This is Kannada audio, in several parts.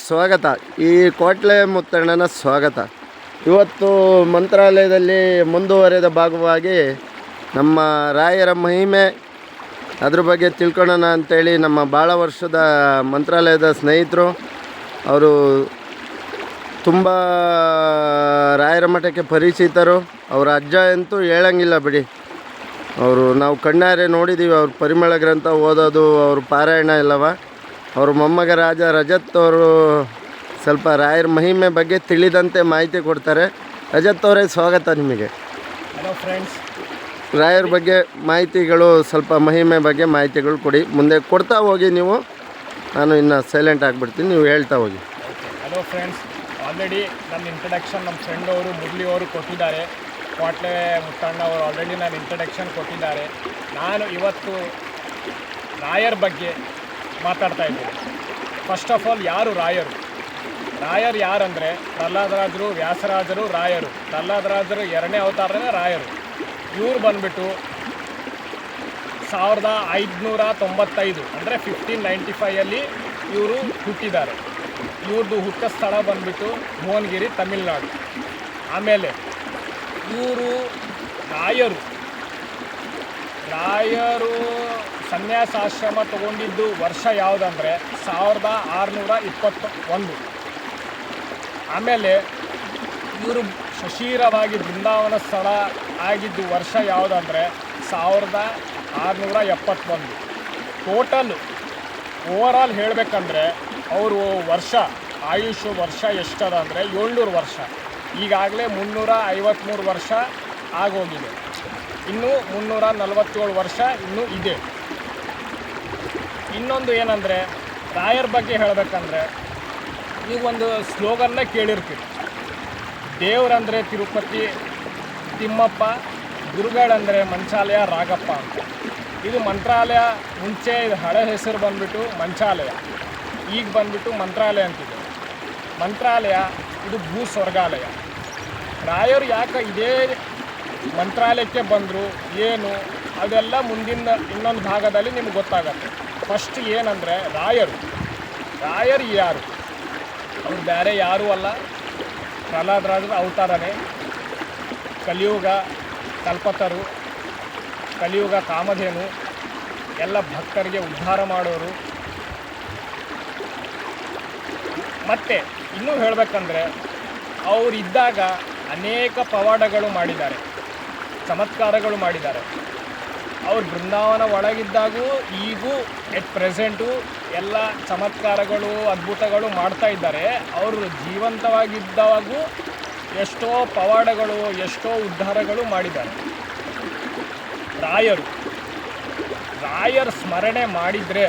ಸ್ವಾಗತ. ಈ ಕೋಟ್ಲೆ ಮುತ್ತಣ್ಣನ ಸ್ವಾಗತ. ಇವತ್ತು ಮಂತ್ರಾಲಯದಲ್ಲಿ ಮುಂದುವರೆದ ಭಾಗವಾಗಿ ನಮ್ಮ ರಾಯರ ಮಹಿಮೆ ಅದ್ರ ಬಗ್ಗೆ ತಿಳ್ಕೊಳ್ಳೋಣ ಅಂಥೇಳಿ ನಮ್ಮ ಭಾಳ ವರ್ಷದ ಮಂತ್ರಾಲಯದ ಸ್ನೇಹಿತರು ಅವರು ತುಂಬ ರಾಯರ ಮಠಕ್ಕೆ ಪರಿಚಿತರು. ಅವರ ಅಜ್ಜ ಅಂತೂ ಹೇಳಂಗಿಲ್ಲ ಬಿಡಿ. ಅವರು ನಾವು ಕಣ್ಣಾರೆ ನೋಡಿದ್ದೀವಿ. ಅವ್ರ ಪರಿಮಳ ಗ್ರಂಥ ಓದೋದು, ಅವ್ರ ಪಾರಾಯಣ ಎಲ್ಲವ. ಅವ್ರ ಮೊಮ್ಮಗ ರಾಜ ರಜತ್ ಅವರು ಸ್ವಲ್ಪ ರಾಯರ ಮಹಿಮೆ ಬಗ್ಗೆ ತಿಳಿದಂತೆ ಮಾಹಿತಿ ಕೊಡ್ತಾರೆ. ರಜತ್ ಅವರೇ, ಸ್ವಾಗತ ನಿಮಗೆ. Hello friends. ರಾಯರ ಬಗ್ಗೆ ಮಾಹಿತಿಗಳು, ಸ್ವಲ್ಪ ಮಹಿಮೆ ಬಗ್ಗೆ ಮಾಹಿತಿಗಳು ಕೊಡಿ. ಮುಂದೆ ಕೊಡ್ತಾ ಹೋಗಿ ನೀವು. ನಾನು ಇನ್ನು ಸೈಲೆಂಟ್ ಆಗಿಬಿಡ್ತೀನಿ, ನೀವು ಹೇಳ್ತಾ ಹೋಗಿ. Hello friends. ಆಲ್ರೆಡಿ ನನ್ನ ಇಂಟ್ರಡಕ್ಷನ್ ನಮ್ಮ ಫ್ರೆಂಡ್ ಅವರು ಮುರಳಿ ಅವರು ಕೊಟ್ಟಿದ್ದಾರೆ. ಕೋಟ್ಲೆ ಮುತ್ತಣ್ಣ ಅವರು ಆಲ್ರೆಡಿ ನಾನು ಇಂಟ್ರಡಕ್ಷನ್ ಕೊಟ್ಟಿದ್ದಾರೆ. ನಾನು ಇವತ್ತು ರಾಯರ ಬಗ್ಗೆ ಮಾತಾಡ್ತಾ ಇದ್ದೀನಿ. ಫಸ್ಟ್ ಆಫ್ ಆಲ್, ಯಾರು ರಾಯರು? ರಾಯರು ಯಾರಂದರೆ ಪ್ರಹ್ಲಾದರಾಜರು, ವ್ಯಾಸರಾಜರು, ರಾಯರು. ಪ್ರಹ್ಲಾದರಾಜರು 2ನೇ ಅವತಾರನೇ ರಾಯರು. ಇವ್ರು ಬಂದುಬಿಟ್ಟು 1595 ಅಂದರೆ 1595 ಇವರು ಹುಟ್ಟಿದ್ದಾರೆ. ಇವ್ರದ್ದು ಹುಟ್ಟ ಸ್ಥಳ ಬಂದುಬಿಟ್ಟು ಭುವನಗಿರಿ, ತಮಿಳ್ನಾಡು. ಆಮೇಲೆ ಇವರು ರಾಯರು ಸನ್ಯಾಸಾಶ್ರಮ ತಗೊಂಡಿದ್ದು ವರ್ಷ ಯಾವುದಂದರೆ 1621. ಆಮೇಲೆ ಇವರು ಶಶೀರವಾಗಿ ಬೃಂದಾವನ ಸ್ಥಳ ಆಗಿದ್ದು ವರ್ಷ ಯಾವುದಂದರೆ 1671. ಟೋಟಲ್ ಓವರಾಲ್ ಹೇಳಬೇಕಂದ್ರೆ ಅವರು ಆಯುಷ್ ವರ್ಷ ಎಷ್ಟದ ಅಂದರೆ 700 ವರ್ಷ. ಈಗಾಗಲೇ 353 ವರ್ಷ ಆಗೋಗಿದೆ. ಇನ್ನೂ 347 ವರ್ಷ ಇನ್ನೂ ಇದೆ. ಇನ್ನೊಂದು ಏನಂದರೆ, ರಾಯರ ಬಗ್ಗೆ ಹೇಳಬೇಕಂದ್ರೆ, ನೀವೊಂದು ಸ್ಲೋಗನ್ನ ಕೇಳಿರ್ತೀರಿ. ದೇವರಂದರೆ ತಿರುಪತಿ ತಿಮ್ಮಪ್ಪ, ಗುರುಗಳಂದರೆ ಮಂಚಾಲಯ ರಾಗಪ್ಪ ಅಂತ. ಇದು ಮಂತ್ರಾಲಯ. ಮುಂಚೆ ಇದು ಹಳೆ ಹೆಸರು ಬಂದುಬಿಟ್ಟು ಮಂಚಾಲಯ, ಈಗ ಬಂದುಬಿಟ್ಟು ಮಂತ್ರಾಲಯ ಅಂತಿದೆ. ಮಂತ್ರಾಲಯ ಇದು ಭೂ ಸ್ವರ್ಗಾಲಯ. ರಾಯರು ಯಾಕೆ ಇದೇ ಮಂತ್ರಾಲಯಕ್ಕೆ ಬಂದರು, ಏನು, ಅದೆಲ್ಲ ಮುಂದಿನ ಇನ್ನೊಂದು ಭಾಗದಲ್ಲಿ ನಿಮ್ಗೆ ಗೊತ್ತಾಗತ್ತೆ. ಫಸ್ಟ್ ಏನಂದರೆ, ರಾಯರು ಯಾರು? ಅವರು ಬೇರೆ ಯಾರೂ ಅಲ್ಲ, ಪ್ರಹ್ಲಾದರಾಜರ ಅವತಾರನೇ. ಕಲಿಯುಗ ಕಲ್ಪತರು, ಕಲಿಯುಗ ಕಾಮಧೇನು, ಎಲ್ಲ ಭಕ್ತರಿಗೆ ಉದ್ಧಾರ ಮಾಡೋರು. ಮತ್ತು ಇನ್ನೂ ಹೇಳಬೇಕಂದ್ರೆ, ಅವರಿದ್ದಾಗ ಅನೇಕ ಪವಾಡಗಳು ಮಾಡಿದ್ದಾರೆ, ಚಮತ್ಕಾರಗಳು ಮಾಡಿದ್ದಾರೆ. ಅವ್ರು ಬೃಂದಾವನ ಒಳಗಿದ್ದಾಗೂ ಈಗೂ ಎಟ್ ಪ್ರೆಸೆಂಟು ಎಲ್ಲ ಚಮತ್ಕಾರಗಳು, ಅದ್ಭುತಗಳು ಮಾಡ್ತಾ ಇದ್ದಾರೆ. ಅವರು ಜೀವಂತವಾಗಿದ್ದಾಗೂ ಎಷ್ಟೋ ಪವಾಡಗಳು, ಎಷ್ಟೋ ಉದ್ಧಾರಗಳು ಮಾಡಿದ್ದಾರೆ. ರಾಯರ ಸ್ಮರಣೆ ಮಾಡಿದರೆ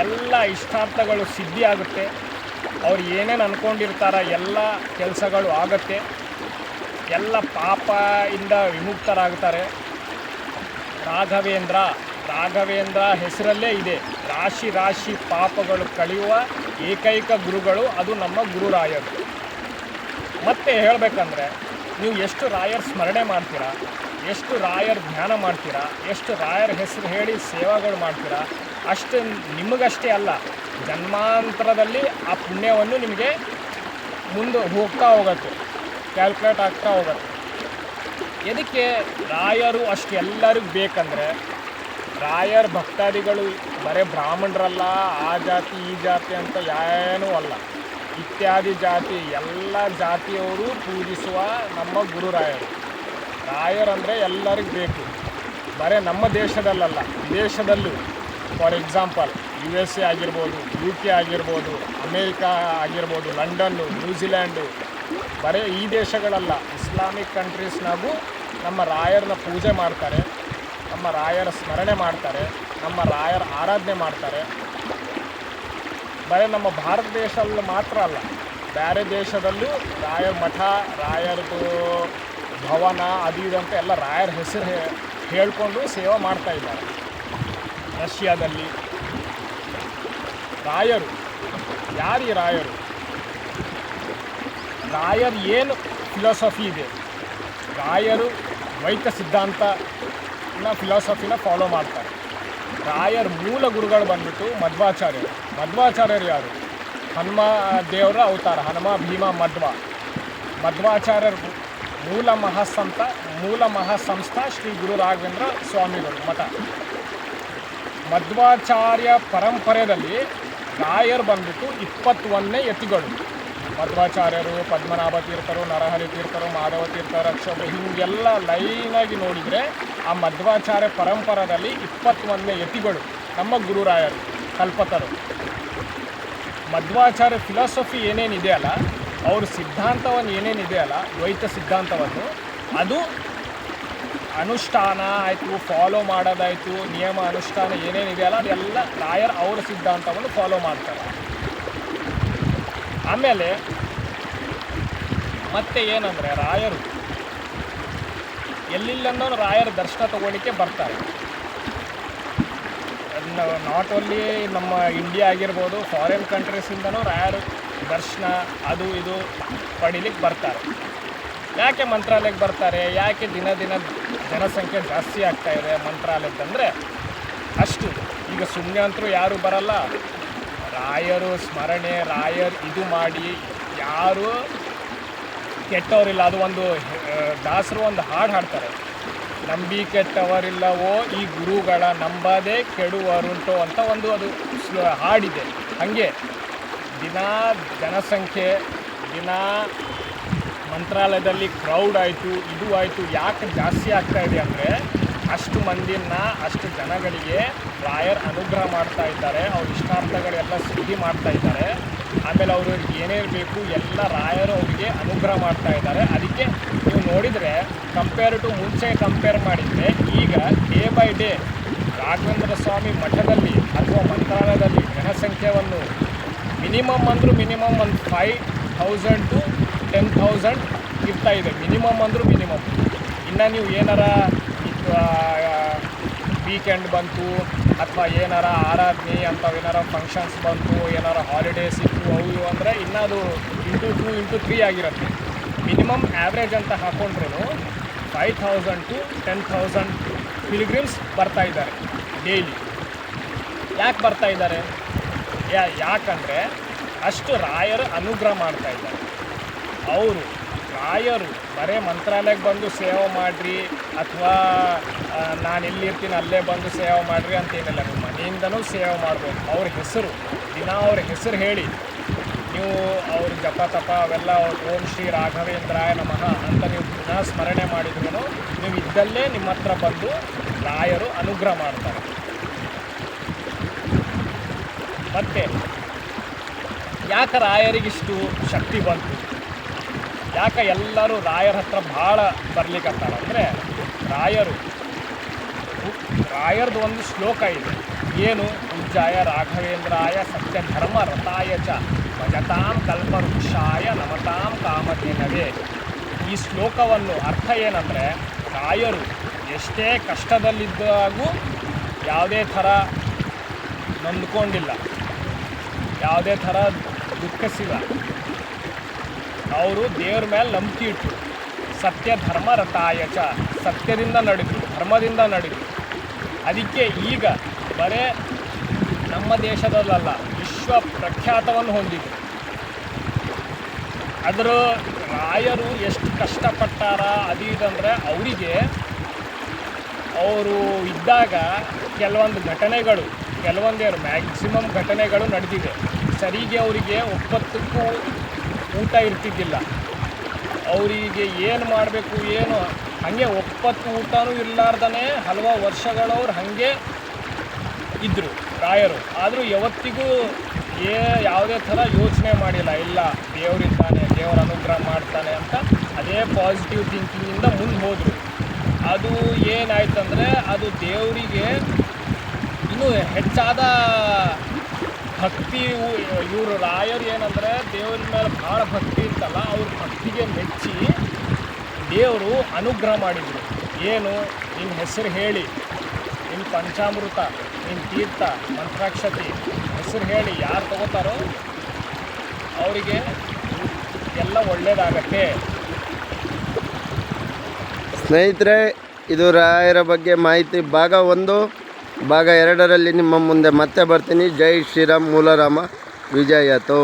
ಎಲ್ಲ ಇಷ್ಟಾರ್ಥಗಳು ಸಿದ್ಧಿ ಆಗುತ್ತೆ. ಅವ್ರು ಏನೇನು ಅಂದ್ಕೊಂಡಿರ್ತಾರ ಎಲ್ಲ ಕೆಲಸಗಳು ಆಗುತ್ತೆ. ಎಲ್ಲ ಪಾಪದಿಂದ ವಿಮುಕ್ತರಾಗ್ತಾರೆ. ರಾಘವೇಂದ್ರ ಹೆಸರಲ್ಲೇ ಇದೆ. ರಾಶಿ ಪಾಪಗಳು ಕಳೆಯುವ ಏಕೈಕ ಗುರುಗಳು, ಅದು ನಮ್ಮ ಗುರುರಾಯರು. ಮತ್ತು ಹೇಳಬೇಕಂದ್ರೆ, ನೀವು ಎಷ್ಟು ರಾಯರ ಸ್ಮರಣೆ ಮಾಡ್ತೀರಾ, ಎಷ್ಟು ರಾಯರ ಧ್ಯಾನ ಮಾಡ್ತೀರಾ, ಎಷ್ಟು ರಾಯರ ಹೆಸರು ಹೇಳಿ ಸೇವೆಗಳು ಮಾಡ್ತೀರಾ, ಅಷ್ಟು ನಿಮಗಷ್ಟೇ ಅಲ್ಲ, ಜನ್ಮಾಂತರದಲ್ಲಿ ಆ ಪುಣ್ಯವನ್ನು ನಿಮಗೆ ಮುಂದೆ ಹೋಗ್ತಾ ಹೋಗುತ್ತೆ, ಕ್ಯಾಲ್ಕುಲೇಟ್ ಆಗ್ತಾ ಹೋಗುತ್ತೆ. ಎದಕ್ಕೆ ರಾಯರು ಅಷ್ಟು ಎಲ್ಲರಿಗೂ ಬೇಕಂದರೆ, ರಾಯರ ಭಕ್ತಾದಿಗಳು ಬರೀ ಬ್ರಾಹ್ಮಣರಲ್ಲ, ಆ ಜಾತಿ ಈ ಜಾತಿ ಅಂತ ಏನೂ ಅಲ್ಲ, ಇತ್ಯಾದಿ ಜಾತಿ ಎಲ್ಲ ಜಾತಿಯವರು ಪೂಜಿಸುವ ನಮ್ಮ ಗುರುರಾಯರು. ರಾಯರಂದರೆ ಎಲ್ಲರಿಗೂ ಬೇಕು. ಬರೀ ನಮ್ಮ ದೇಶದಲ್ಲಲ್ಲ, ವಿದೇಶದಲ್ಲೂ. ಫಾರ್ ಎಕ್ಸಾಂಪಲ್ USA ಆಗಿರ್ಬೋದು, UK ಆಗಿರ್ಬೋದು, ಅಮೇರಿಕಾ ಆಗಿರ್ಬೋದು, ಲಂಡನ್ನು, ನ್ಯೂಜಿಲ್ಯಾಂಡು, ಬರೀ ಈ ದೇಶಗಳಲ್ಲ, ಇಸ್ಲಾಮಿಕ್ ಕಂಟ್ರೀಸ್ನಾಗೂ ನಮ್ಮ ರಾಯರನ್ನ ಪೂಜೆ ಮಾಡ್ತಾರೆ, ನಮ್ಮ ರಾಯರ ಸ್ಮರಣೆ ಮಾಡ್ತಾರೆ, ನಮ್ಮ ರಾಯರ ಆರಾಧನೆ ಮಾಡ್ತಾರೆ. ಬರೀ ನಮ್ಮ ಭಾರತ ದೇಶದಲ್ಲಿ ಮಾತ್ರ ಅಲ್ಲ, ಬೇರೆ ದೇಶದಲ್ಲೂ ರಾಯರ ಮಠ, ರಾಯರದು ಭವನ, ಅದು ಇದಂತ ಎಲ್ಲ ರಾಯರ ಹೆಸರು ಹೇಳ್ಕೊಂಡು ಸೇವೆ ಮಾಡ್ತಾ ಇದ್ದಾರೆ. ರಷ್ಯಾದಲ್ಲಿ ರಾಯರು ಯಾರು? ರಾಯರು ಏನು ಫಿಲಾಸಫಿ ಇದೆ? ರಾಯರು ದ್ವೈತ ಸಿದ್ಧಾಂತನ ಫಿಲಾಸಫಿನ ಫಾಲೋ ಮಾಡ್ತಾರೆ. ರಾಯರ ಮೂಲ ಗುರುಗಳು ಬಂದ್ಬಿಟ್ಟು ಮಧ್ವಾಚಾರ್ಯರು. ಮಧ್ವಾಚಾರ್ಯರು ಯಾರು? ಹನುಮ ದೇವರ ಅವತಾರ, ಹನುಮ ಭೀಮ ಮಧ್ವಾಚಾರ್ಯರು ಮೂಲ ಮಹಾಸಂಸ್ಥ ಶ್ರೀ ಗುರು ರಾಘವೇಂದ್ರ ಸ್ವಾಮಿಗಳು ಮಠ. ಮಧ್ವಾಚಾರ್ಯ ಪರಂಪರೆಯಲ್ಲಿ ರಾಯರು ಬಂದ್ಬಿಟ್ಟು 21ನೇ ಯತಿಗಳು. ಮಧ್ವಾಚಾರ್ಯರು, ಪದ್ಮನಾಭ ತೀರ್ಥರು, ನರಹರಿ ತೀರ್ಥರು, ಮಾಧವ ತೀರ್ಥರು, ಅಕ್ಷೋಭ್ಯ, ಹೀಗೆಲ್ಲ ಲೈನಾಗಿ ನೋಡಿದರೆ ಆ ಮಧ್ವಾಚಾರ್ಯ ಪರಂಪರೆಯಲ್ಲಿ 21ನೇ ಯತಿಗಳು ನಮ್ಮ ಗುರುರಾಯರು ಕಲ್ಪತರು. ಮಧ್ವಾಚಾರ್ಯ ಫಿಲಾಸಫಿ ಏನೇನಿದೆ ಅಲ್ಲ, ಅವ್ರ ಸಿದ್ಧಾಂತವನ್ನು ಏನೇನಿದೆ ಅಲ್ಲ, ದ್ವೈತ ಸಿದ್ಧಾಂತವನ್ನು, ಅದು ಅನುಷ್ಠಾನ ಆಯಿತು, ಫಾಲೋ ಮಾಡೋದಾಯಿತು, ನಿಯಮ ಅನುಷ್ಠಾನ ಏನೇನಿದೆ ಅಲ್ಲ ಅದೆಲ್ಲ ರಾಯರ್ ಅವರ ಸಿದ್ಧಾಂತವನ್ನು ಫಾಲೋ ಮಾಡ್ತಾರೆ. ಆಮೇಲೆ ಮತ್ತೆ ಏನಂದರೆ, ರಾಯರು ಎಲ್ಲಿಲ್ಲನ್ನೋ ರಾಯರ ದರ್ಶನ ತಗೊಳ್ಳಿಕ್ಕೆ ಬರ್ತಾರೆ. ನಾಟ್ ಓನ್ಲಿ ನಮ್ಮ ಇಂಡಿಯಾ ಆಗಿರ್ಬೋದು, ಫಾರಿನ್ ಕಂಟ್ರೀಸಿಂದನೂ ರಾಯರು ದರ್ಶನ ಅದು ಇದು ಪಡೀಲಿಕ್ಕೆ ಬರ್ತಾರೆ. ಯಾಕೆ ಮಂತ್ರಾಲಯಕ್ಕೆ ಬರ್ತಾರೆ? ಯಾಕೆ ದಿನ ದಿನ ಜನಸಂಖ್ಯೆ ಜಾಸ್ತಿ ಆಗ್ತಾ ಇದೆ ಮಂತ್ರಾಲಯಕ್ಕಂದರೆ ಅಷ್ಟು. ಈಗ ಸುಮ್ಮನೆ ಅಂತರೂ ಯಾರೂ ಬರಲ್ಲ. ರಾಯರು ಸ್ಮರಣೆ, ರಾಯರ್ ಇದು ಮಾಡಿ ಯಾರು ಕೆಟ್ಟವರಿಲ್ಲ. ಅದು ಒಂದು ದಾಸರು ಒಂದು ಹಾಡು ಹಾಡ್ತಾರೆ, ನಂಬಿ ಕೆಟ್ಟವರಿಲ್ಲವೋ ಈ ಗುರುಗಳ ನಂಬದೇ ಕೆಡುವರುಂಟು ಅಂತ ಒಂದು ಅದು ಹಾಡಿದೆ. ಹಾಗೆ ದಿನ ಜನಸಂಖ್ಯೆ, ದಿನ ಮಂತ್ರಾಲಯದಲ್ಲಿ ಕ್ರೌಡ್ ಆಯಿತು, ಇದು ಆಯಿತು. ಯಾಕೆ ಜಾಸ್ತಿ ಆಗ್ತಾ ಇದೆ ಅಂದರೆ ಅಷ್ಟು ಮಂದಿನ, ಅಷ್ಟು ಜನಗಳಿಗೆ ರಾಯರ್ ಅನುಗ್ರಹ ಮಾಡ್ತಾ ಇದ್ದಾರೆ. ಅವ್ರ ಇಷ್ಟಾರ್ಥಗಳೆಲ್ಲ ಸಿದ್ಧಿ ಮಾಡ್ತಾ ಇದ್ದಾರೆ. ಆಮೇಲೆ ಅವ್ರಿಗೆ ಏನೇನು ಬೇಕು ಎಲ್ಲ ರಾಯರು ಅವರಿಗೆ ಅನುಗ್ರಹ ಮಾಡ್ತಾ ಇದ್ದಾರೆ. ಅದಕ್ಕೆ ನೀವು ನೋಡಿದರೆ ಮುಂಚೆ ಕಂಪೇರ್ ಮಾಡಿದರೆ ಈಗ ಡೇ ಬೈ ಡೇ ರಾಘವೇಂದ್ರ ಸ್ವಾಮಿ ಮಠದಲ್ಲಿ ಅಥವಾ ಮಂತ್ರಾಲಯದಲ್ಲಿ ಜನಸಂಖ್ಯೆಯನ್ನು ಮಿನಿಮಮ್ ಒಂದು 5,000 to 10,000 ಇರ್ತಾ ಇದೆ. ಮಿನಿಮಮ್. ಇನ್ನು ನೀವು ಏನಾರ ವೀಕೆಂಡ್ ಬಂತು ಅಥವಾ ಏನಾರ ಆರಾಧನೆ ಅಂಥವೇನಾರ ಫಂಕ್ಷನ್ಸ್ ಬಂತು, ಏನಾರ ಹಾಲಿಡೇಸ್ ಇತ್ತು, ಅವು ಅಂದರೆ ಇನ್ನೂ ಅದು ಇಂಟು 2 into 3 ಆಗಿರುತ್ತೆ. ಮಿನಿಮಮ್ ಆ್ಯಾವ್ರೇಜ್ ಅಂತ ಹಾಕ್ಕೊಂಡ್ರೂ 5,000 to 10,000 ಪಿಲ್ಗ್ರಿಮ್ಸ್ ಬರ್ತಾ ಇದ್ದಾರೆ ಡೈಲಿ. ಯಾಕೆ ಬರ್ತಾ ಇದ್ದಾರೆ? ಯಾಕಂದರೆ ಅಷ್ಟು ರಾಯರು ಅನುಗ್ರಹ ಮಾಡ್ತಾ ಇದ್ದಾರೆ. ಅವರು ರಾಯರು ಬರೇ ಮಂತ್ರಾಲಯಕ್ಕೆ ಬಂದು ಸೇವೆ ಮಾಡಿರಿ ಅಥವಾ ನಾನು ಎಲ್ಲಿರ್ತೀನಿ ಅಲ್ಲೇ ಬಂದು ಸೇವೆ ಮಾಡಿರಿ ಅಂತೇನಿಲ್ಲ. ನಿಮ್ಮ ಮನೆಯಿಂದನೂ ಸೇವೆ ಮಾಡ್ಬೋದು. ಅವ್ರ ಹೆಸರು ದಿನ ಅವ್ರ ಹೆಸರು ಹೇಳಿ ನೀವು ಅವ್ರ ಜಪ ತಪ ಅವೆಲ್ಲ ಓಂ ಶ್ರೀ ರಾಘವೇಂದ್ರಾಯ ನಮಃ ಅಂತ ನೀವು ದಿನ ಸ್ಮರಣೆ ಮಾಡಿದ್ರೂ ನೀವು ಇದ್ದಲ್ಲೇ ನಿಮ್ಮ ಹತ್ರ ಬಂದು ರಾಯರು ಅನುಗ್ರಹ ಮಾಡ್ತಾರೆ. ಮತ್ತು ಯಾಕೆ ರಾಯರಿಗಿಷ್ಟು ಶಕ್ತಿ ಬಂತು? ಯಾಕೆ ಎಲ್ಲರೂ ರಾಯರ ಹತ್ರ ಭಾಳ ಬರ್ಲಿಕ್ಕತ್ತಾರ ಅಂದರೆ, ರಾಯರ್ದು ಒಂದು ಶ್ಲೋಕ ಇದೆ. ಏನು? ಪೂಜ್ಯಾಯ ರಾಘವೇಂದ್ರಾಯ ಸತ್ಯ ಧರ್ಮ ರಥಾಯ ಚ ಭಜತಾಂ ಕಲ್ಪವೃಕ್ಷಾಯ ನಮತಾಂ ಕಾಮಧೇನವೇ. ಈ ಶ್ಲೋಕವನ್ನು ಅರ್ಥ ಏನಂದರೆ, ರಾಯರು ಎಷ್ಟೇ ಕಷ್ಟದಲ್ಲಿದ್ದಾಗೂ ಯಾವುದೇ ಥರ ನೊಂದ್ಕೊಂಡಿಲ್ಲ, ಯಾವುದೇ ಥರ ದುಃಖಿಸಿಲ್ಲ. ಅವರು ದೇವ್ರ ಮೇಲೆ ನಂಬಿಕೆ ಇಟ್ಟು ಸತ್ಯ ಧರ್ಮ ರಥಾಯ ಚ, ಸತ್ಯದಿಂದ ನಡೆದರು, ಧರ್ಮದಿಂದ ನಡೆದರು. ಅದಕ್ಕೆ ಈಗ ಬರೇ ನಮ್ಮ ದೇಶದಲ್ಲ, ವಿಶ್ವ ಪ್ರಖ್ಯಾತವನ್ನು ಹೊಂದಿದ್ರು. ಅದರ ರಾಯರು ಎಷ್ಟು ಕಷ್ಟಪಟ್ಟಾರ ಅದು ಇದಂದರೆ, ಅವರಿಗೆ ಅವರು ಇದ್ದಾಗ ಕೆಲವೊಂದೇನು ಮ್ಯಾಕ್ಸಿಮಮ್ ಘಟನೆಗಳು ನಡೆದಿದೆ. ಸರಿಗೆ ಅವರಿಗೆ ಒಪ್ಪತ್ತಕ್ಕೂ ಊಟ ಇರ್ತಿದ್ದಿಲ್ಲ. ಅವರಿಗೆ ಏನು ಮಾಡಬೇಕು ಏನು ಹಾಗೆ ಒಪ್ಪತ್ತು ಊಟನೂ ಇರಲಾರ್ದೇ ಹಲವು ವರ್ಷಗಳವ್ರು ಹಾಗೆ ಇದ್ದರು ರಾಯರು. ಆದರೂ ಯಾವತ್ತಿಗೂ ಯಾವುದೇ ಥರ ಯೋಚನೆ ಮಾಡಿಲ್ಲ, ಇಲ್ಲ ದೇವರಿದ್ದಾನೆ, ದೇವರ ಅನುಗ್ರಹ ಮಾಡ್ತಾನೆ ಅಂತ ಅದೇ ಪಾಸಿಟಿವ್ ಥಿಂಕಿಂಗಿಂದ ಮುಂದೆ ಹೋದರು. ಅದು ಏನಾಯ್ತಂದರೆ, ಅದು ದೇವರಿಗೆ ಇನ್ನೂ ಹೆಚ್ಚಾದ ಭಕ್ತಿ. ಇವರು ರಾಯರು ಏನಂದರೆ ದೇವ್ರ ಮೇಲೆ ಭಾಳ ಭಕ್ತಿ ಇರ್ತಲ್ಲ, ಅವ್ರ ಭಕ್ತಿಗೆ ಮೆಚ್ಚಿ ದೇವರು ಅನುಗ್ರಹ ಮಾಡಿದರು. ಏನು? ನಿನ್ನ ಹೆಸರು ಹೇಳಿ, ನಿನ್ನ ಪಂಚಾಮೃತ, ನಿನ್ನ ತೀರ್ಥ, ಮಂತ್ರಾಕ್ಷತೆ ಹೆಸರು ಹೇಳಿ ಯಾರು ತಗೋತಾರೋ ಅವರಿಗೆ ಎಲ್ಲ ಒಳ್ಳೆಯದಾಗತ್ತೆ. ಸ್ನೇಹಿತರೆ, ಇದು ರಾಯರ ಬಗ್ಗೆ ಮಾಹಿತಿ ಭಾಗ 1. ಭಾಗ 2ರಲ್ಲಿ ನಿಮ್ಮ ಮುಂದೆ ಮತ್ತೆ ಬರ್ತೀನಿ. ಜೈ ಶ್ರೀರಾಮ್, ಮೂಲರಾಮ. ವಿಜಯತು.